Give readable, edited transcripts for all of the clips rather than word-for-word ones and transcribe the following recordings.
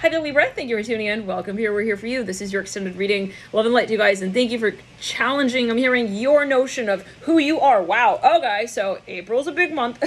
Hi there, Libra. Thank you for tuning in. Welcome here. We're here for you. This is your extended reading. Love and light to you guys, and thank you for challenging. I'm hearing your notion of who you are. Wow. Okay, so April's a big month.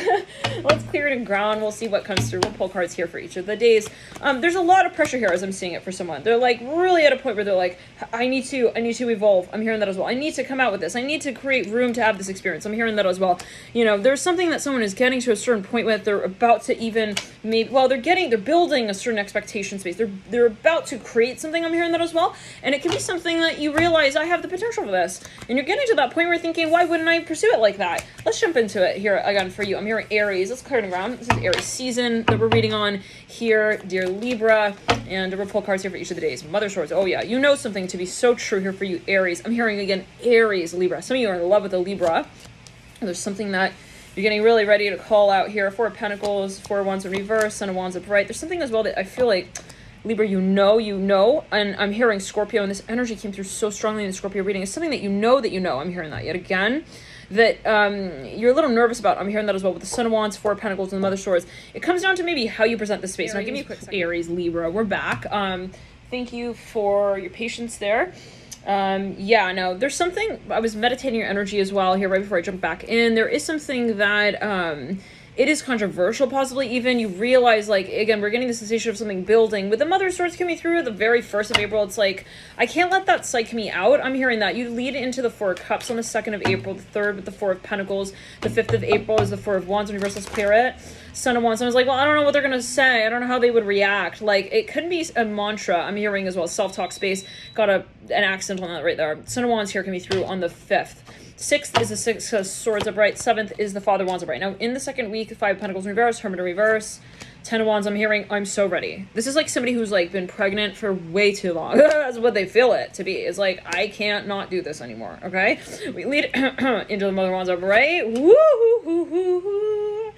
Let's clear it and ground. We'll see what comes through. We'll pull cards here for each of the days. There's a lot of pressure here as I'm seeing it for someone. They're like really at a point where they're like, I need to evolve. I'm hearing that as well. I need to come out with this. I need to create room to have this experience. I'm hearing that as well. You know, there's something that someone is getting to a certain point with. They're about to even they're building a certain expectation space. They're about to create something. I'm hearing that as well. And it can be something that you realize I have the potential for this. And you're getting to that point where you're thinking, why wouldn't I pursue it like that? Let's jump into it here again for you. I'm hearing Aries. Let's clear the ground. This is Aries season that we're reading on here, dear Libra. And we'll pull cards here for each of the days. Mother Swords. Oh yeah, you know something to be so true here for you, Aries. I'm hearing again, Aries, Libra. Some of you are in love with a Libra. There's something that you're getting really ready to call out here. Four of Pentacles, Four of Wands in reverse, Son of Wands upright. There's something as well that I feel like, Libra, you know, and I'm hearing Scorpio, and this energy came through so strongly in the Scorpio reading. It's something that you know. I'm hearing that yet again, that you're a little nervous about. I'm hearing that as well with the Son of Wands, Four of Pentacles, and the Mother Swords. It comes down to maybe how you present the space. Now, give me a quick second. Aries, Libra, we're back. Thank you for your patience there. There's something, I was meditating your energy as well here right before I jump back in. There is something that, it is controversial, possibly even. You realize, like, again, we're getting the sensation of something building. With the Mother Swords coming through the very 1st of April, it's like, I can't let that psych me out. I'm hearing that. You lead into the Four of Cups on the 2nd of April, the 3rd with the Four of Pentacles, the 5th of April is the Four of Wands in reverse. Let's clear it. Son of Wands. I was like, well, I don't know what they're going to say. I don't know how they would react. Like, it could be a mantra. I'm hearing as well. Self-talk space. Got an accent on that right there. Son of Wands here can be through on the 5th. 6th is the Six of Swords upright. 7th is the Father of Wands upright. Now, in the second week, 5 of Pentacles in reverse, Hermit in reverse, 10 of Wands, I'm hearing, I'm so ready. This is like somebody who's like been pregnant for way too long. That's what they feel it to be. It's like, I can't not do this anymore, okay? We lead into the Mother of Wands upright. Woo-hoo-hoo-hoo-hoo.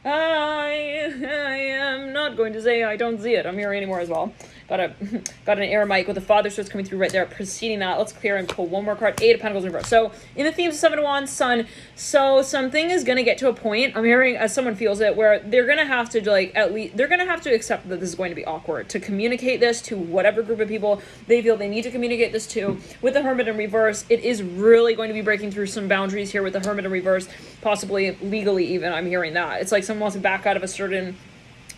I am not going to say I don't see it. I'm hearing anymore as well. Got an air mic with the Father Swords coming through right there, preceding that. Let's clear and pull one more card. 8 of Pentacles in reverse. So in the themes of 7 of Wands, Sun. So something is going to get to a point, I'm hearing as someone feels it, where they're going to have to they're going to have to accept that this is going to be awkward. To communicate this to whatever group of people they feel they need to communicate this to. With the Hermit in reverse, it is really going to be breaking through some boundaries here with the Hermit in reverse, possibly legally even. I'm hearing that. It's like someone wants to back out of a certain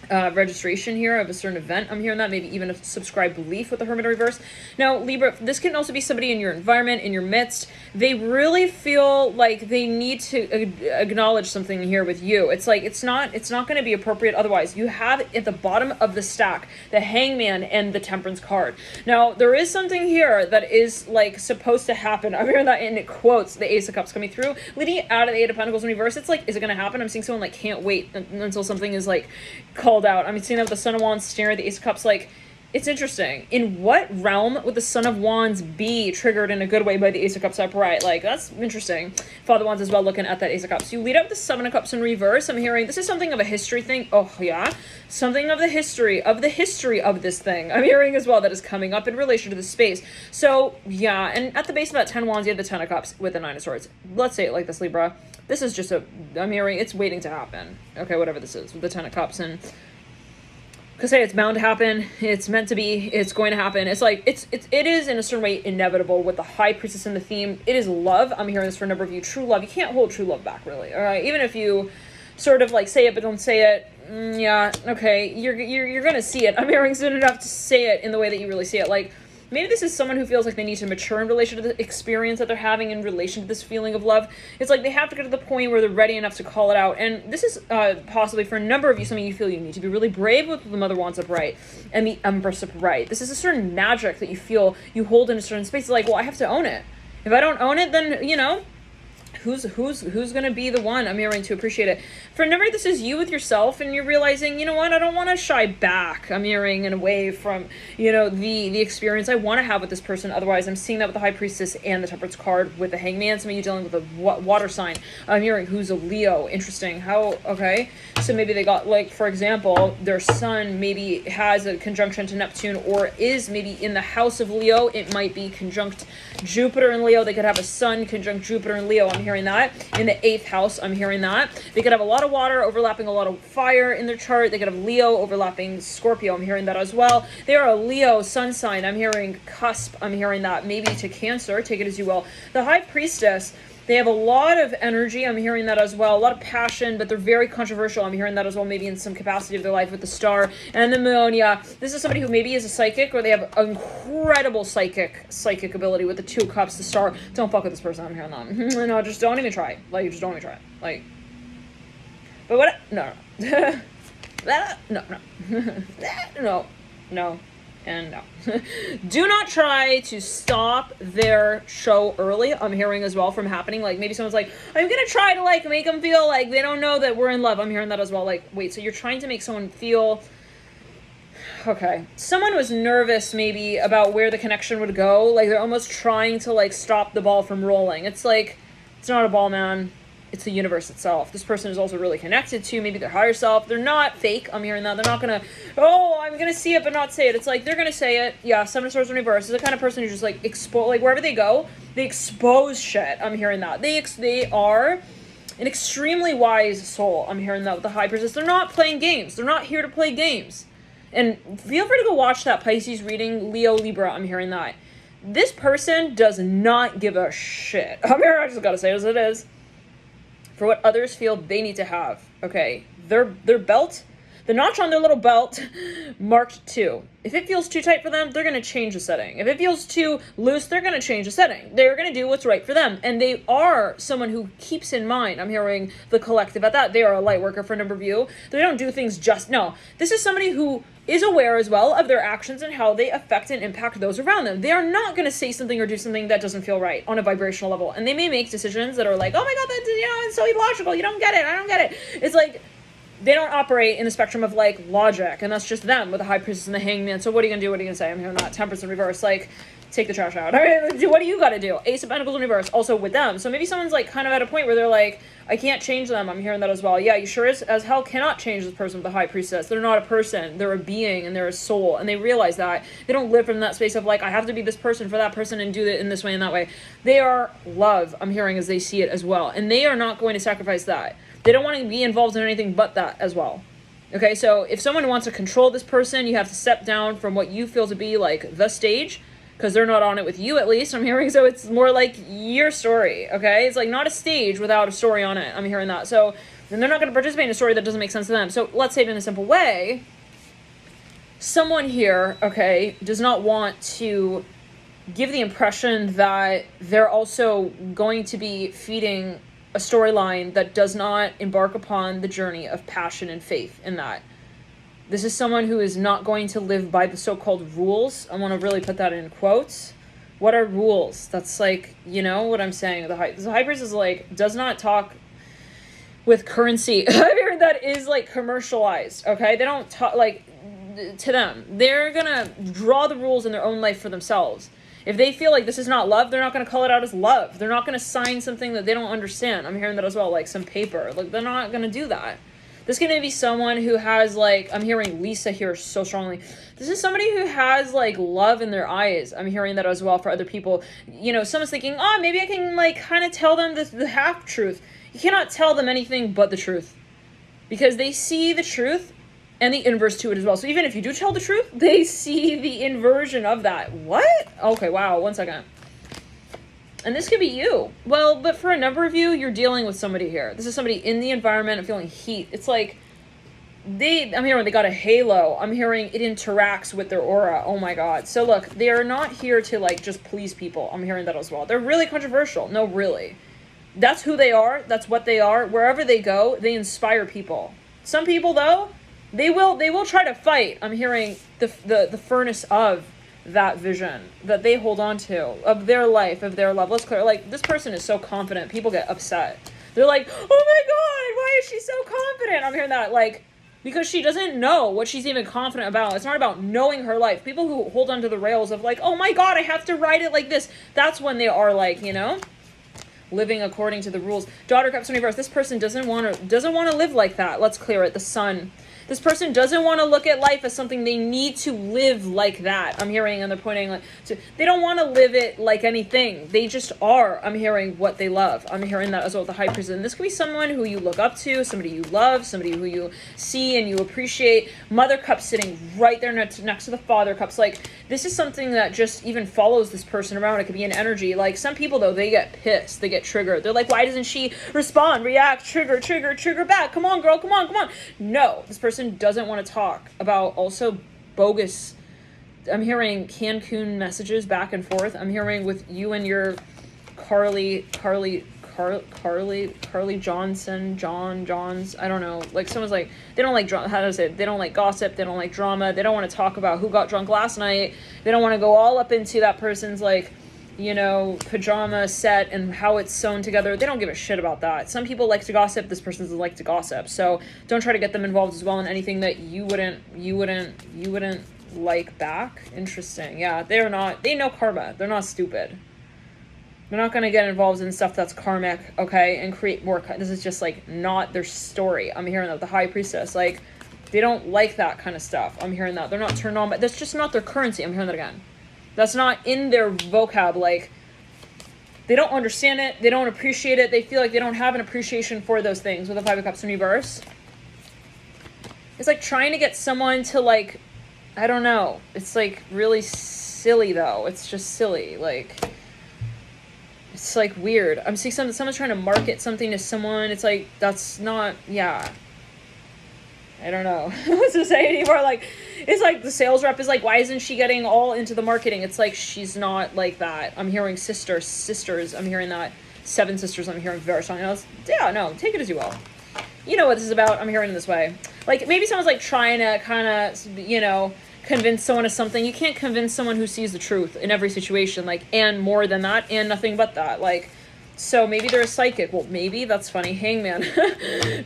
registration here of a certain event. I'm hearing that, maybe even a subscribed belief with the Hermit in reverse. Now, Libra, this can also be somebody in your environment, in your midst. They really feel like they need to acknowledge something here with you. It's like, it's not going to be appropriate otherwise. You have at the bottom of the stack, the Hangman and the Temperance card. Now, there is something here that is like supposed to happen. I'm hearing that in quotes, the Ace of Cups coming through, leading out of the 8 of Pentacles in reverse. It's like, is it going to happen? I'm seeing someone like can't wait until something is like called out. I'm seeing that with the Son of Wands staring at the Ace of Cups. Like, it's interesting. In what realm would the Son of Wands be triggered in a good way by the Ace of Cups upright? Like, that's interesting. Father Wands as well, looking at that Ace of Cups. You lead up the 7 of Cups in reverse. I'm hearing this is something of a history thing. Oh, yeah. Something of the history of this thing. I'm hearing as well that is coming up in relation to the space. So, yeah. And at the base of that 10 Wands, you have the 10 of Cups with the 9 of Swords. Let's say it like this, Libra. This is just I'm hearing it's waiting to happen. Okay, whatever this is with the 10 of Cups. And because hey, it's bound to happen. It's meant to be. It's going to happen. It's like, it is in a certain way inevitable with the High Priestess in the theme. It is love. I'm hearing this for a number of you. True love. You can't hold true love back, really. All right. Even if you sort of like say it, but don't say it. Yeah. Okay. You're going to see it. I'm hearing soon enough to say it in the way that you really see it. Like, maybe this is someone who feels like they need to mature in relation to the experience that they're having in relation to this feeling of love. It's like they have to get to the point where they're ready enough to call it out. And this is possibly for a number of you, something you feel you need to be really brave with the Mother Wands upright and the Empress upright. This is a certain magic that you feel you hold in a certain space. It's like, well, I have to own it. If I don't own it, then, you know, who's going to be the one? I'm hearing to appreciate it. For a number, this is you with yourself, and you're realizing, you know what, I don't want to shy back. I'm hearing and away from, you know, the experience I want to have with this person. Otherwise, I'm seeing that with the High Priestess and the Temperance card with the Hangman. Some of you dealing with a water sign. I'm hearing who's a Leo. Interesting. How, okay. So maybe they got, like, for example, their sun maybe has a conjunction to Neptune, or is maybe in the house of Leo. It might be conjunct Jupiter and Leo. They could have a sun conjunct Jupiter and Leo. I'm hearing hearing that. In the 8th house, I'm hearing that. They could have a lot of water overlapping a lot of fire in their chart. They could have Leo overlapping Scorpio. I'm hearing that as well. They are a Leo sun sign. I'm hearing cusp. I'm hearing that. Maybe to Cancer. Take it as you will. The High Priestess, they have a lot of energy. I'm hearing that as well. A lot of passion, but they're very controversial. I'm hearing that as well, maybe in some capacity of their life with the Star and the Moon. Yeah, this is somebody who maybe is a psychic, or they have incredible psychic ability with the 2 of Cups, the Star. Don't fuck with this person. I'm hearing that. No, just don't even try. Like, just don't even try. Like, but what? No. No. And no. Do not try to stop their show early. I'm hearing as well from happening. Like, maybe someone's like, I'm gonna try to like make them feel like they don't know that we're in love. I'm hearing that as well. Like, wait, so you're trying to make someone feel, okay, someone was nervous maybe about where the connection would go. Like, they're almost trying to like stop the ball from rolling. It's like, it's not a ball, man. It's the universe itself. This person is also really connected to maybe their higher self. They're not fake. I'm hearing that. They're not gonna, oh, I'm gonna see it but not say it. It's like they're gonna say it. Yeah, 7 of Swords in reverse is the kind of person who just like expose, like wherever they go, they expose shit. I'm hearing that. They are an extremely wise soul. I'm hearing that with the High Priestess. They're not playing games. They're not here to play games. And feel free to go watch that Pisces reading, Leo, Libra. I'm hearing that. This person does not give a shit. I'm here. I just gotta say it as it is. For what others feel they need to have. Okay, their belt, the notch on their little belt, marked 2. If it feels too tight for them, they're going to change the setting. If it feels too loose, they're going to change the setting. They're going to do what's right for them. And they are someone who keeps in mind, I'm hearing the collective at that, they are a light worker for a number of you. They don't do things just, no. This is somebody who is aware as well of their actions and how they affect and impact those around them. They are not going to say something or do something that doesn't feel right on a vibrational level. And they may make decisions that are like, oh my God, that's, it's so illogical. You don't get it. I don't get it. It's like, they don't operate in the spectrum of like logic, and that's just them with the High Priestess and the Hangman. So what are you gonna do? What are you gonna say? I'm hearing that. Temperance in reverse, like, take the trash out. I mean, what do you gotta do? Ace of Pentacles in reverse, also with them. So maybe someone's like kind of at a point where they're like, I can't change them. I'm hearing that as well. Yeah, you sure as hell cannot change this person with the High Priestess. They're not a person. They're a being, and they're a soul, and they realize that. They don't live from that space of like, I have to be this person for that person and do it in this way and that way. They are love, I'm hearing, as they see it as well. And they are not going to sacrifice that. They don't want to be involved in anything but that as well. Okay, so if someone wants to control this person, you have to step down from what you feel to be like the stage, because they're not on it with you, at least, I'm hearing. So it's more like your story, okay? It's like not a stage without a story on it. I'm hearing that. So then they're not going to participate in a story that doesn't make sense to them. So let's say it in a simple way. Someone here, okay, does not want to give the impression that they're also going to be feeding a storyline that does not embark upon the journey of passion and faith in that. This is someone who is not going to live by the so-called rules. I want to really put that in quotes. What are rules? That's like, you know what I'm saying? The High Priestess is like, does not talk with currency. I heard that is like commercialized, okay? They don't talk like to them. They're gonna draw the rules in their own life for themselves. If they feel like this is not love, they're not going to call it out as love. They're not going to sign something that they don't understand. I'm hearing that as well, like some paper. Like, they're not going to do that. This is going to be someone who has, like, I'm hearing Lisa here so strongly. This is somebody who has, like, love in their eyes. I'm hearing that as well for other people. You know, someone's thinking, oh, maybe I can, like, kind of tell them the half-truth. You cannot tell them anything but the truth. Because they see the truth and the inverse to it as well. So even if you do tell the truth, they see the inversion of that. What? Okay, wow, 1 second. And this could be you. Well, but for a number of you, you're dealing with somebody here. This is somebody in the environment and feeling heat. It's like, I'm hearing they got a halo. I'm hearing it interacts with their aura. Oh my God. So look, they are not here to like just please people. I'm hearing that as well. They're really controversial. No, really. That's who they are. That's what they are. Wherever they go, they inspire people. Some people though, They will try to fight. I'm hearing the furnace of that vision that they hold on to, of their life, of their love. Let's clear, like, this person is so confident, people get upset. They're like, oh my God, why is she so confident? I'm hearing that, like, because she doesn't know what she's even confident about. It's not about knowing her life. People who hold on to the rails of like, oh my God, I have to write it like this. That's when they are like, you know, living according to the rules. Daughter Cups in reverse. This person doesn't want to live like that. Let's clear it. The Sun. This person doesn't want to look at life as something they need to live like that. I'm hearing, and they're pointing like they don't want to live it like anything. They just are. I'm hearing what they love. I'm hearing that as well with the High Priestess. And this could be someone who you look up to, somebody you love, somebody who you see and you appreciate. Mother Cup sitting right there next to the Father Cups. Like, this is something that just even follows this person around. It could be an energy. Like, some people, though, they get pissed. They get triggered. They're like, why doesn't she respond, react, trigger back? Come on, girl. Come on. No, this person doesn't want to talk about also bogus. I'm hearing Cancun messages back and forth. I'm hearing with you and your Carly Johns. I don't know. Like, someone's like, they don't like how to say it? They don't like gossip. They don't like drama. They don't want to talk about who got drunk last night. They don't want to go all up into that person's like, you know, pajama set and how it's sewn together. They don't give a shit about that. Some people like to gossip. This person doesn't like to gossip. So don't try to get them involved as well in anything that you wouldn't like back. Interesting. Yeah, they know karma. They're not stupid. They're not going to get involved in stuff that's karmic, okay, and create more. This is just like not their story. I'm hearing that the High Priestess, like, they don't like that kind of stuff. I'm hearing that. They're not turned on, but that's just not their currency. I'm hearing that again. That's not in their vocab. Like, they don't understand it. They don't appreciate it. They feel like they don't have an appreciation for those things with the Five of Cups in reverse. It's like trying to get someone to, like, I don't know. It's like really silly though. It's just silly. Like, it's like weird. I'm seeing someone's trying to market something to someone. It's like, that's not, yeah. I don't know what to say anymore. Like, it's like the sales rep is like, why isn't she getting all into the marketing? It's like, she's not like that. I'm hearing sisters. I'm hearing that. 7 sisters. I'm hearing very strong. Yeah, no, take it as you will. You know what this is about. I'm hearing it this way. Like, maybe someone's like trying to kind of, you know, convince someone of something. You can't convince someone who sees the truth in every situation. Like, and more than that, and nothing but that. Like, so maybe they're a psychic. Well, maybe that's funny. Hangman.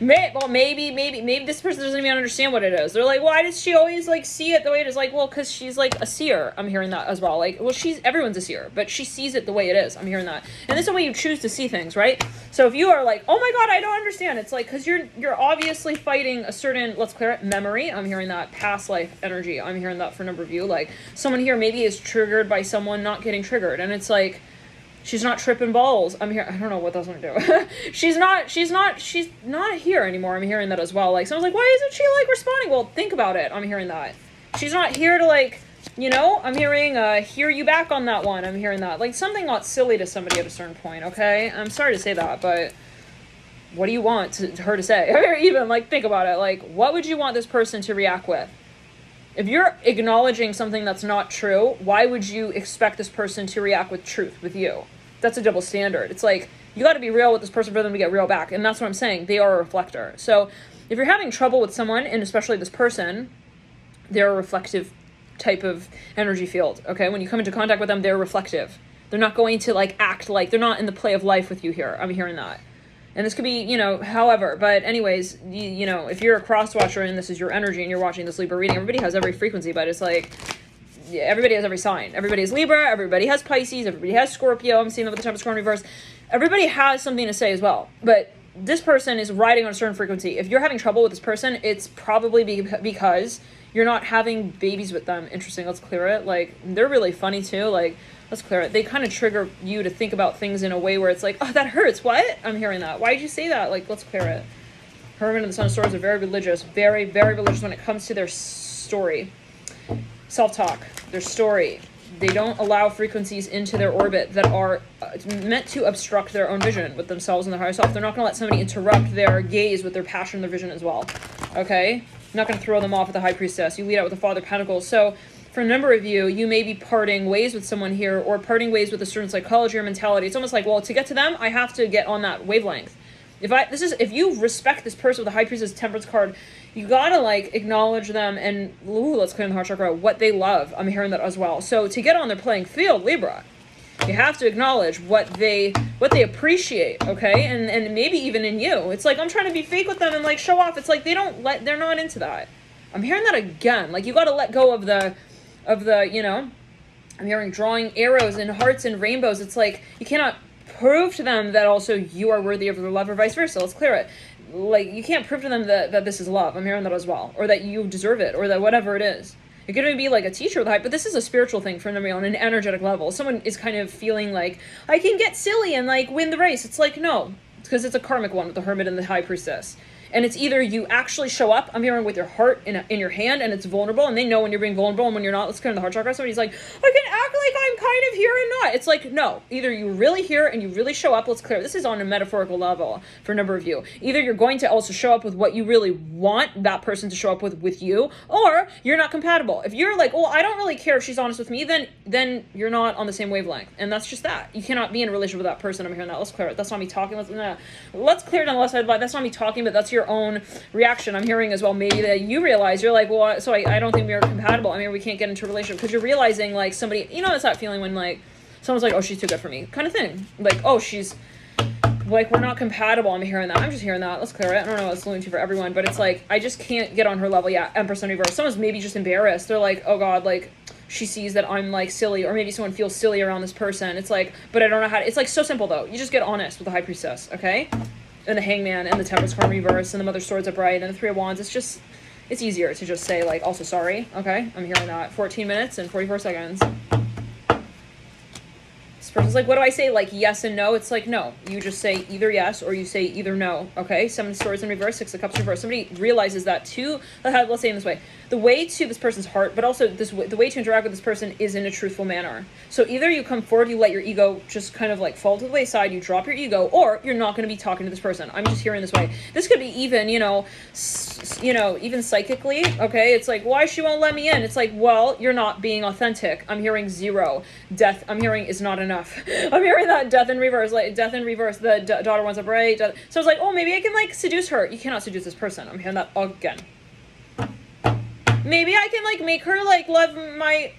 Maybe this person doesn't even understand what it is. They're like, why does she always like see it the way it is? Like, well, because she's like a seer. I'm hearing that as well. Like, well, everyone's a seer, but she sees it the way it is. I'm hearing that. And this is the way you choose to see things, right? So if you are like, oh my God, I don't understand. It's like, because you're obviously fighting a certain, let's clear it, memory. I'm hearing that. Past life energy. I'm hearing that for a number of you. Like, someone here maybe is triggered by someone not getting triggered. And it's like, she's not tripping balls. I'm here. I don't know what that's going to do. she's not here anymore. I'm hearing that as well. Like, someone's like, why isn't she like responding? Well, think about it. I'm hearing that. She's not here to like, you know, I'm hearing, hear you back on that one. I'm hearing that. Like, something got silly to somebody at a certain point, okay? I'm sorry to say that, but what do you want her to say? Or even, like, think about it. Like, what would you want this person to react with? If you're acknowledging something that's not true, why would you expect this person to react with truth with you? That's a double standard. It's like, you got to be real with this person for them to get real back. And that's what I'm saying. They are a reflector. So if you're having trouble with someone, and especially this person, they're a reflective type of energy field. Okay. When you come into contact with them, they're reflective. They're not going to like act like, they're not in the play of life with you here. I'm hearing that. And this could be, you know, however, but anyways, you know, if you're a cross watcher and this is your energy and you're watching this Libra reading, everybody has every frequency, but it's like, yeah, everybody has every sign. Everybody has Libra, everybody has Pisces, everybody has Scorpio. I'm seeing that with the Temple Scorpio reverse. Everybody has something to say as well. But this person is riding on a certain frequency. If you're having trouble with this person, it's probably because you're not having babies with them. Interesting, let's clear it. Like, they're really funny too. Like, let's clear it. They kind of trigger you to think about things in a way where it's like, oh, that hurts. What? I'm hearing that. Why did you say that? Like, let's clear it. Hermit and the Son of Swords are very religious. Very, very religious when it comes to their story. Self-talk. Their story. They don't allow frequencies into their orbit that are meant to obstruct their own vision with themselves and their higher self. They're not going to let somebody interrupt their gaze with their passion and their vision as well. Okay? You're not going to throw them off with the High Priestess. You lead out with the Father of Pentacles. So, for a number of you, you may be parting ways with someone here or parting ways with a certain psychology or mentality. It's almost like, well, to get to them, I have to get on that wavelength. If you respect this person with the High Priestess Temperance card, you gotta like acknowledge them and let's clear in the heart chakra what they love. I'm hearing that as well. So to get on their playing field, Libra, you have to acknowledge what they appreciate, okay? And maybe even in you. It's like, I'm trying to be fake with them and like show off. It's like they're not into that. I'm hearing that again. Like, you gotta let go of the, you know, I'm hearing drawing arrows and hearts and rainbows. It's like, you cannot prove to them that also you are worthy of their love or vice versa. Let's clear it. like, you can't prove to them that this is love. I'm hearing that as well. Or that you deserve it, or that whatever it is. It could even be like a teacher with hype, but this is a spiritual thing for me on an energetic level. Someone is kind of feeling like, I can get silly and like win the race. It's like, no, because it's a karmic one with the hermit and the high priestess. And it's either you actually show up, I'm hearing, with your heart in your hand, and it's vulnerable, and they know when you're being vulnerable and when you're not. Let's clear in the heart chakra. Somebody's like, I can act like I'm kind of here and not. It's like, no. Either you really here and you really show up. Let's clear. This is on a metaphorical level for a number of you. Either you're going to also show up with what you really want that person to show up with you, or you're not compatible. If you're like, well, I don't really care if she's honest with me, then you're not on the same wavelength. And that's just that. You cannot be in a relationship with that person. I'm hearing that. Let's clear it. That's not me talking. Let's clear it on the left side. That's not me talking, but that's your own reaction. I'm hearing as well, maybe that you realize, you're like, well, so I don't think we're compatible. I mean, we can't get into a relationship, because you're realizing, like, somebody, you know, it's that feeling when, like, someone's like, oh, she's too good for me, kind of thing. Like, oh, she's, like, we're not compatible. I'm hearing that. I'm just hearing that. Let's clear it. I don't know what it's going to for everyone, but it's like, I just can't get on her level. Yeah, Empress in reverse. Someone's maybe just embarrassed. They're like, oh God, like, she sees that I'm, like, silly, or maybe someone feels silly around this person. It's like, but I don't know how to, it's like so simple though. You just get honest with the high priestess, okay? And the hangman, and the Temperance card reverse, and the Mother Swords upright, and the Three of Wands. It's easier to just say, like, also sorry, okay? I'm hearing that. 14 minutes and 44 seconds. This person's like, what do I say? Like, yes and no? It's like, no. You just say either yes, or you say either no, okay? 7 Swords in reverse, 6 of Cups in reverse. Somebody realizes that let's say in this way, the way to this person's heart, but also the way to interact with this person is in a truthful manner. So either you come forward, you let your ego just kind of like fall to the wayside, you drop your ego, or you're not going to be talking to this person. I'm just hearing this way. This could be even, even psychically, okay? It's like, why she won't let me in? It's like, well, you're not being authentic. I'm hearing 0. Death, I'm hearing, is not enough. I'm hearing that. Death in reverse, like, death in reverse, the daughter wants upright. So it's like, oh, maybe I can, like, seduce her. You cannot seduce this person. I'm hearing that again. Maybe I can, like, make her, like, love my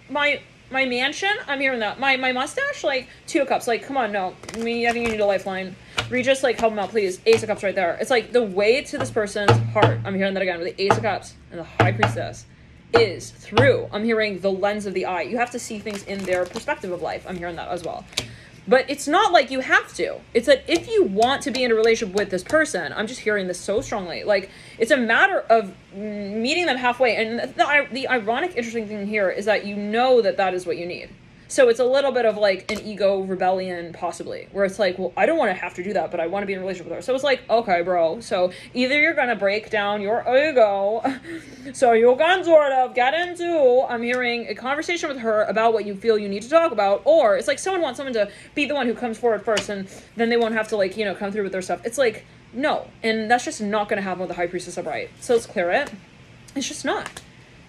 mansion. I'm hearing that. My mustache, like, 2 of Cups. Like, come on, no. I think you need a lifeline. Regis, like, help him out, please. Ace of Cups right there. It's like the way to this person's heart. I'm hearing that again with the Ace of Cups and the High Priestess is through. I'm hearing the lens of the eye. You have to see things in their perspective of life. I'm hearing that as well. But it's not like you have to. It's that if you want to be in a relationship with this person, I'm just hearing this so strongly. Like, it's a matter of meeting them halfway. And the ironic, interesting thing here is that you know that is what you need. So it's a little bit of like an ego rebellion, possibly, where it's like, well, I don't want to have to do that, but I want to be in a relationship with her. So it's like, okay, bro. So either you're going to break down your ego, so you can sort of get into, I'm hearing, a conversation with her about what you feel you need to talk about, or it's like someone wants someone to be the one who comes forward first, and then they won't have to, like, come through with their stuff. It's like, no. And that's just not going to happen with the High Priestess upright. So let's clear it. It's just not.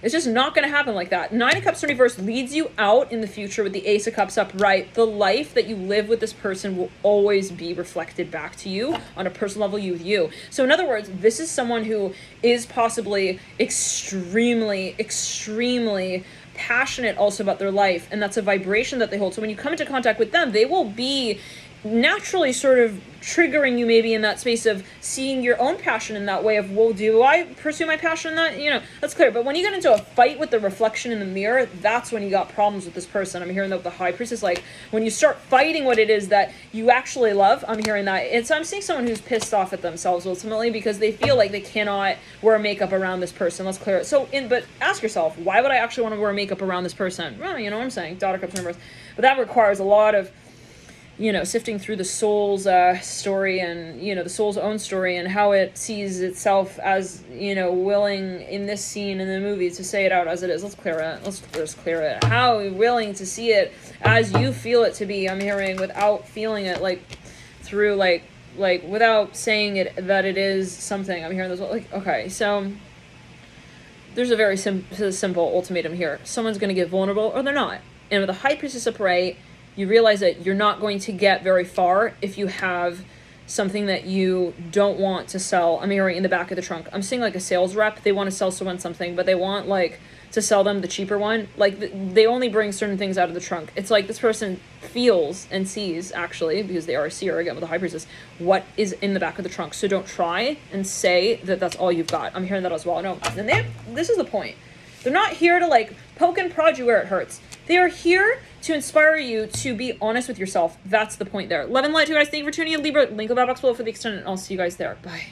It's just not going to happen like that. 9 of Cups in reverse leads you out in the future with the Ace of Cups upright. The life that you live with this person will always be reflected back to you on a personal level, you with you. So in other words, this is someone who is possibly extremely, extremely passionate also about their life, and that's a vibration that they hold. So when you come into contact with them, they will be naturally sort of triggering you maybe in that space of seeing your own passion in that way of, well, do I pursue my passion in that? That's clear. But when you get into a fight with the reflection in the mirror, that's when you got problems with this person. I'm hearing that with the High Priestess, like, when you start fighting what it is that you actually love, I'm hearing that. I'm seeing someone who's pissed off at themselves ultimately because they feel like they cannot wear makeup around this person. Let's clear it. But ask yourself, why would I actually want to wear makeup around this person? Well, you know what I'm saying? Daughter Cups in reverse. But that requires a lot of sifting through the soul's story and, the soul's own story and how it sees itself as, willing in this scene in the movie to say it out as it is. Let's clear it. Let's just clear it. How willing to see it as you feel it to be. I'm hearing without feeling it, like, through, like without saying it that it is something. I'm hearing this, like, okay, so there's a very simple ultimatum here. Someone's going to get vulnerable or they're not. And with a High Priestess upright, you realize that you're not going to get very far if you have something that you don't want to sell. I'm hearing in the back of the trunk. I'm seeing like a sales rep. They want to sell someone something, but they want like to sell them the cheaper one. Like they only bring certain things out of the trunk. It's like this person feels and sees, actually, because they are a seer, again, with the High Priestess, what is in the back of the trunk. So don't try and say that that's all you've got. I'm hearing that as well. No, and this is the point. They're not here to like poke and prod you where it hurts. They are here to inspire you to be honest with yourself. That's the point there. Love and light to you guys. Thank you for tuning in. Libra, link in the box below for the extended, and I'll see you guys there. Bye.